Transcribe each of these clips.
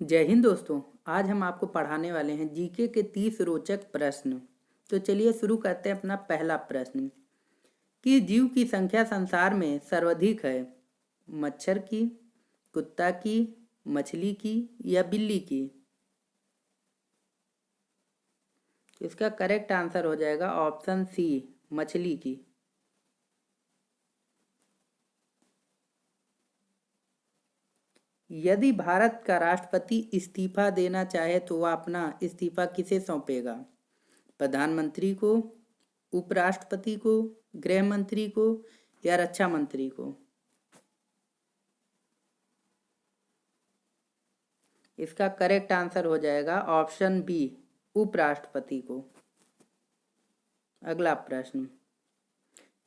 जय हिंद दोस्तों। आज हम आपको पढ़ाने वाले हैं जीके के 30 रोचक प्रश्न। तो चलिए शुरू करते हैं अपना पहला प्रश्न। किस जीव की संख्या संसार में सर्वाधिक है? मच्छर की, कुत्ता की, मछली की या बिल्ली की? इसका करेक्ट आंसर हो जाएगा ऑप्शन सी, मछली की। यदि भारत का राष्ट्रपति इस्तीफा देना चाहे तो वह अपना इस्तीफा किसे सौंपेगा? प्रधानमंत्री को, उपराष्ट्रपति को, गृह मंत्री को या रक्षा मंत्री को? इसका करेक्ट आंसर हो जाएगा ऑप्शन बी, उपराष्ट्रपति को। अगला प्रश्न।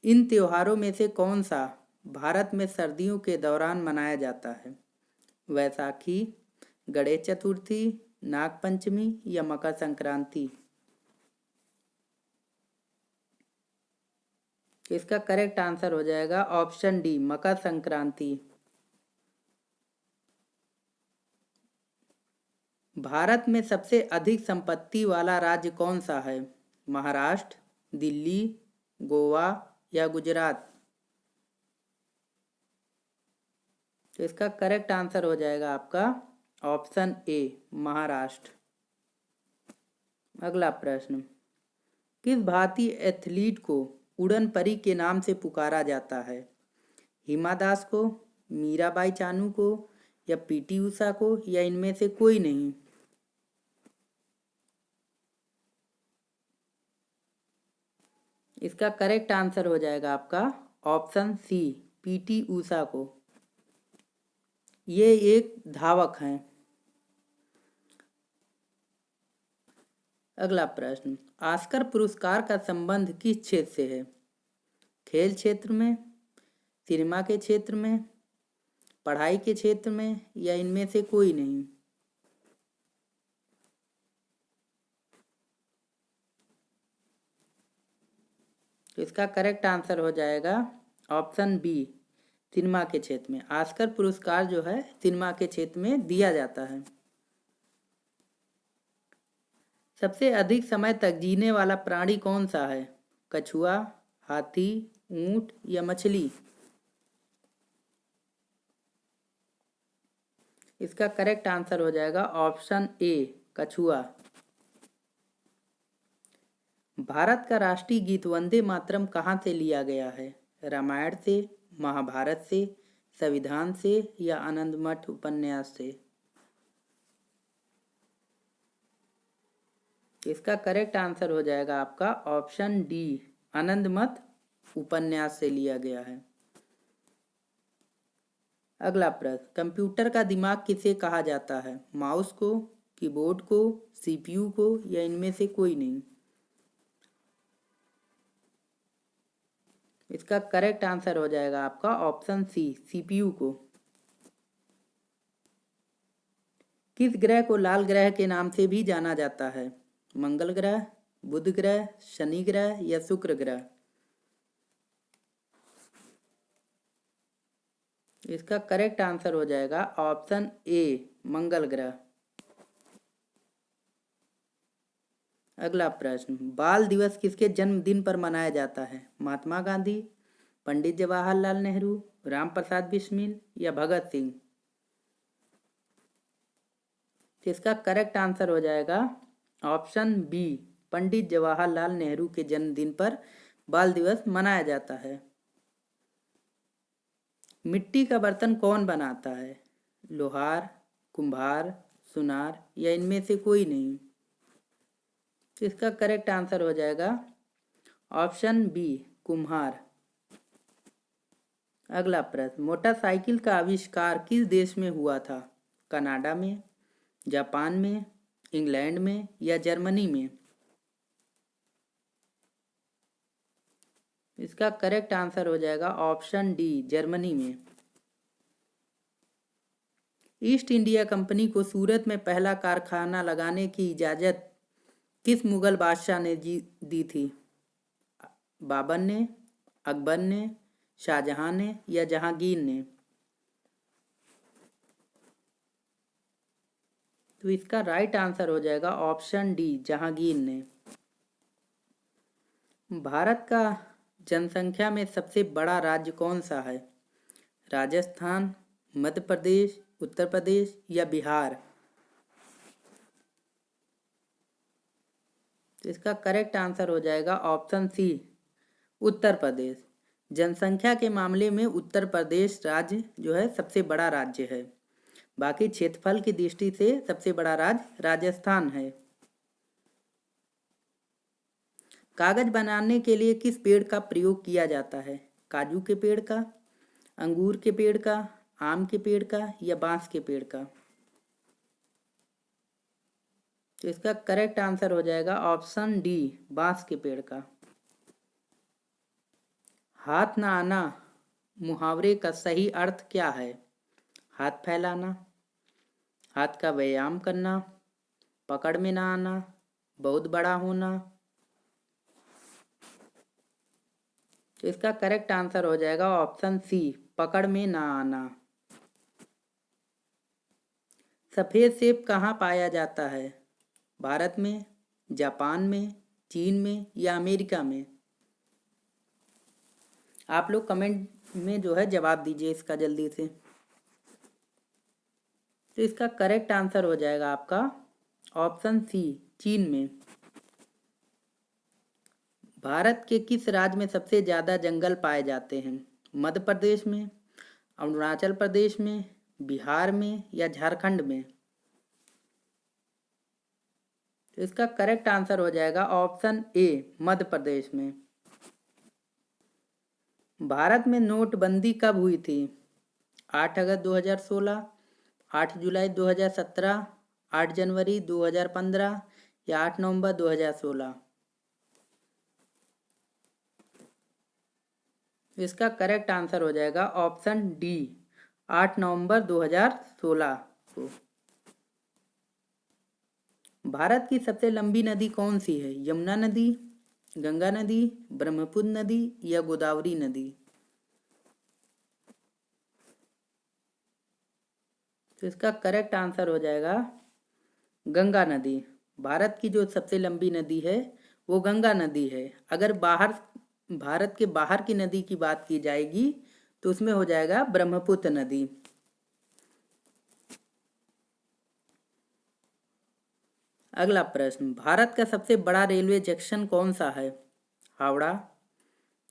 इन त्योहारों में से कौन सा भारत में सर्दियों के दौरान मनाया जाता है? वैसाखी, गणेश चतुर्थी, नागपंचमी या मकर संक्रांति? इसका करेक्ट आंसर हो जाएगा ऑप्शन डी, मकर संक्रांति। भारत में सबसे अधिक संपत्ति वाला राज्य कौन सा है? महाराष्ट्र, दिल्ली, गोवा या गुजरात? तो इसका करेक्ट आंसर हो जाएगा आपका ऑप्शन ए, महाराष्ट्र। अगला प्रश्न। किस भारतीय एथलीट को उड़न परी के नाम से पुकारा जाता है? हिमा दास को, मीराबाई चानू को या पीटी उषा को या इनमें से कोई नहीं? इसका करेक्ट आंसर हो जाएगा आपका ऑप्शन सी, पीटी उषा को। ये एक धावक हैं। अगला प्रश्न। ऑस्कर पुरस्कार का संबंध किस क्षेत्र से है? खेल क्षेत्र में, सिनेमा के क्षेत्र में, पढ़ाई के क्षेत्र में या इनमें से कोई नहीं? तो इसका करेक्ट आंसर हो जाएगा ऑप्शन बी, सिनेमा के क्षेत्र में। ऑस्कर पुरस्कार जो है सिनेमा के क्षेत्र में दिया जाता है। सबसे अधिक समय तक जीने वाला प्राणी कौन सा है? कछुआ, हाथी, ऊंट या मछली? इसका करेक्ट आंसर हो जाएगा ऑप्शन ए, कछुआ। भारत का राष्ट्रीय गीत वंदे मातरम कहाँ से लिया गया है? रामायण से, महाभारत से, संविधान से या आनंद मठ उपन्यास से? इसका करेक्ट आंसर हो जाएगा आपका ऑप्शन डी, आनंद मठ उपन्यास से लिया गया है। अगला प्रश्न। कंप्यूटर का दिमाग किसे कहा जाता है? माउस को, कीबोर्ड को, सीपीयू को या इनमें से कोई नहीं? इसका करेक्ट आंसर हो जाएगा आपका ऑप्शन सी, सीपीयू को। किस ग्रह को लाल ग्रह के नाम से भी जाना जाता है? मंगल ग्रह, बुध ग्रह, शनि ग्रह या शुक्र ग्रह? इसका करेक्ट आंसर हो जाएगा ऑप्शन ए, मंगल ग्रह। अगला प्रश्न। बाल दिवस किसके जन्मदिन पर मनाया जाता है? महात्मा गांधी, पंडित जवाहरलाल नेहरू, राम प्रसाद बिस्मिल या भगत सिंह? इसका करेक्ट आंसर हो जाएगा ऑप्शन बी, पंडित जवाहरलाल नेहरू के जन्मदिन पर बाल दिवस मनाया जाता है। मिट्टी का बर्तन कौन बनाता है? लोहार, कुम्हार, सुनार या इनमें से कोई नहीं? इसका करेक्ट आंसर हो जाएगा ऑप्शन बी, कुम्हार। अगला प्रश्न। मोटरसाइकिल का आविष्कार किस देश में हुआ था? कनाडा में, जापान में, इंग्लैंड में या जर्मनी में? इसका करेक्ट आंसर हो जाएगा ऑप्शन डी, जर्मनी में। ईस्ट इंडिया कंपनी को सूरत में पहला कारखाना लगाने की इजाज़त किस मुगल बादशाह ने दी थी? बाबर ने, अकबर ने, शाहजहां ने या जहांगीर ने? तो इसका राइट आंसर हो जाएगा ऑप्शन डी, जहांगीर ने। भारत का जनसंख्या में सबसे बड़ा राज्य कौन सा है? राजस्थान, मध्य प्रदेश, उत्तर प्रदेश या बिहार? तो इसका करेक्ट आंसर हो जाएगा ऑप्शन सी, उत्तर प्रदेश। जनसंख्या के मामले में उत्तर प्रदेश राज्य जो है सबसे बड़ा राज्य है। बाकी क्षेत्रफल की दृष्टि से सबसे बड़ा राज्य राजस्थान है। कागज बनाने के लिए किस पेड़ का प्रयोग किया जाता है? काजू के पेड़ का, अंगूर के पेड़ का, आम के पेड़ का या बांस के पेड़ का? तो इसका करेक्ट आंसर हो जाएगा ऑप्शन डी, बांस के पेड़ का। हाथ ना आना मुहावरे का सही अर्थ क्या है? हाथ फैलाना, हाथ का व्यायाम करना, पकड़ में ना आना, बहुत बड़ा होना? तो इसका करेक्ट आंसर हो जाएगा ऑप्शन सी, पकड़ में ना आना। सफेद सेब कहाँ पाया जाता है? भारत में, जापान में, चीन में या अमेरिका में? आप लोग कमेंट में जो है जवाब दीजिए इसका जल्दी से। तो इसका करेक्ट आंसर हो जाएगा आपका ऑप्शन सी, चीन में। भारत के किस राज्य में सबसे ज़्यादा जंगल पाए जाते हैं? मध्य प्रदेश में, अरुणाचल प्रदेश में, बिहार में या झारखंड में? तो इसका करेक्ट आंसर हो जाएगा ऑप्शन ए, मध्य प्रदेश में। भारत में नोटबंदी कब हुई थी? 8 अगस्त 2016, 8 जुलाई 2017, 8 जनवरी 2015 या 8 नवंबर 2016? इसका करेक्ट आंसर हो जाएगा ऑप्शन डी, 8 नवंबर 2016 को। भारत की सबसे लंबी नदी कौन सी है? यमुना नदी, गंगा नदी, ब्रह्मपुत्र नदी या गोदावरी नदी? तो इसका करेक्ट आंसर हो जाएगा गंगा नदी। भारत की जो सबसे लंबी नदी है वो गंगा नदी है। अगर भारत के बाहर की नदी की बात की जाएगी तो उसमें हो जाएगा ब्रह्मपुत्र नदी। अगला प्रश्न, भारत का सबसे बड़ा रेलवे जंक्शन कौन सा है? हावड़ा,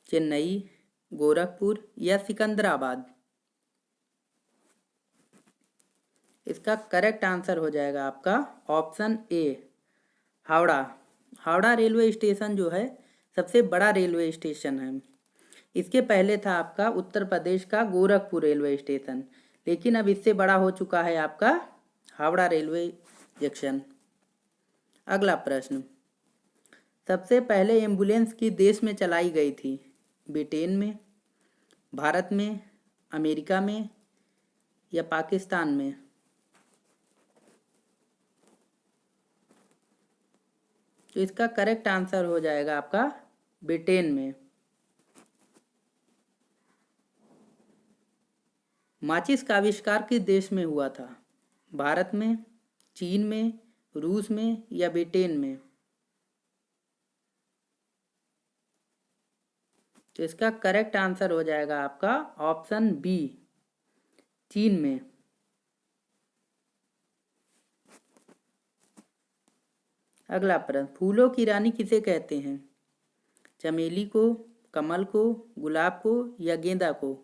चेन्नई, गोरखपुर या सिकंदराबाद? इसका करेक्ट आंसर हो जाएगा आपका option A, Howrah. Howrah railway station जो है सबसे बड़ा रेलवे स्टेशन है। इसके पहले था आपका उत्तर प्रदेश का गोरखपुर रेलवे स्टेशन, लेकिन अब इससे बड़ा हो चुका है आपका हावड़ा रेलवे जंक्शन। अगला प्रश्न, सबसे पहले एम्बुलेंस किस देश में चलाई गई थी? ब्रिटेन में, भारत में, अमेरिका में या पाकिस्तान में? तो इसका करेक्ट आंसर हो जाएगा आपका ब्रिटेन में। माचिस का आविष्कार किस देश में हुआ था? भारत में, चीन में, रूस में या ब्रिटेन में? तो इसका करेक्ट आंसर हो जाएगा आपका ऑप्शन बी, चीन में। अगला प्रश्न, फूलों की रानी किसे कहते हैं? चमेली को, कमल को, गुलाब को या गेंदा को?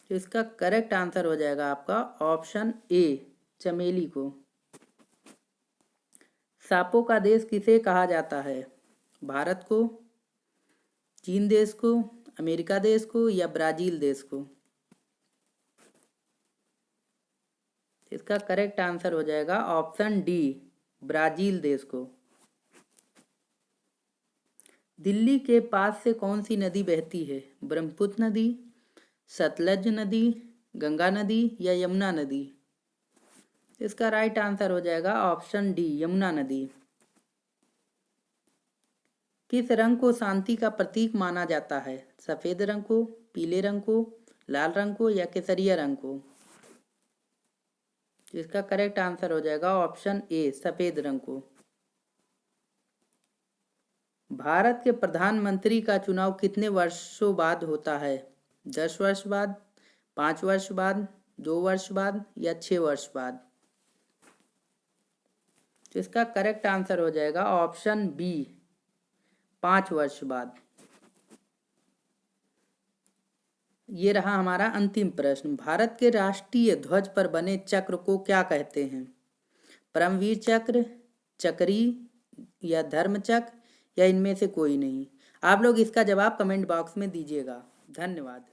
तो इसका करेक्ट आंसर हो जाएगा आपका ऑप्शन ए, चमेली को। सांपों का देश किसे कहा जाता है? भारत को, चीन देश को, अमेरिका देश को या ब्राजील देश को? इसका करेक्ट आंसर हो जाएगा ऑप्शन डी, ब्राजील देश को। दिल्ली के पास से कौन सी नदी बहती है? ब्रह्मपुत्र नदी, सतलज नदी, गंगा नदी या यमुना नदी? इसका राइट आंसर हो जाएगा ऑप्शन डी, यमुना नदी। किस रंग को शांति का प्रतीक माना जाता है? सफेद रंग को, पीले रंग को, लाल रंग को या केसरिया रंग को? तो इसका करेक्ट आंसर हो जाएगा ऑप्शन ए, सफेद रंग को। भारत के प्रधानमंत्री का चुनाव कितने वर्षों बाद होता है? 10 वर्ष बाद, 5 वर्ष बाद, 2 वर्ष बाद या 6 वर्ष बाद? तो इसका करेक्ट आंसर हो जाएगा ऑप्शन बी, 5 वर्ष बाद। ये रहा हमारा अंतिम प्रश्न। भारत के राष्ट्रीय ध्वज पर बने चक्र को क्या कहते हैं? परमवीर चक्र, चक्री या धर्म चक्र या इनमें से कोई नहीं? आप लोग इसका जवाब कमेंट बॉक्स में दीजिएगा। धन्यवाद।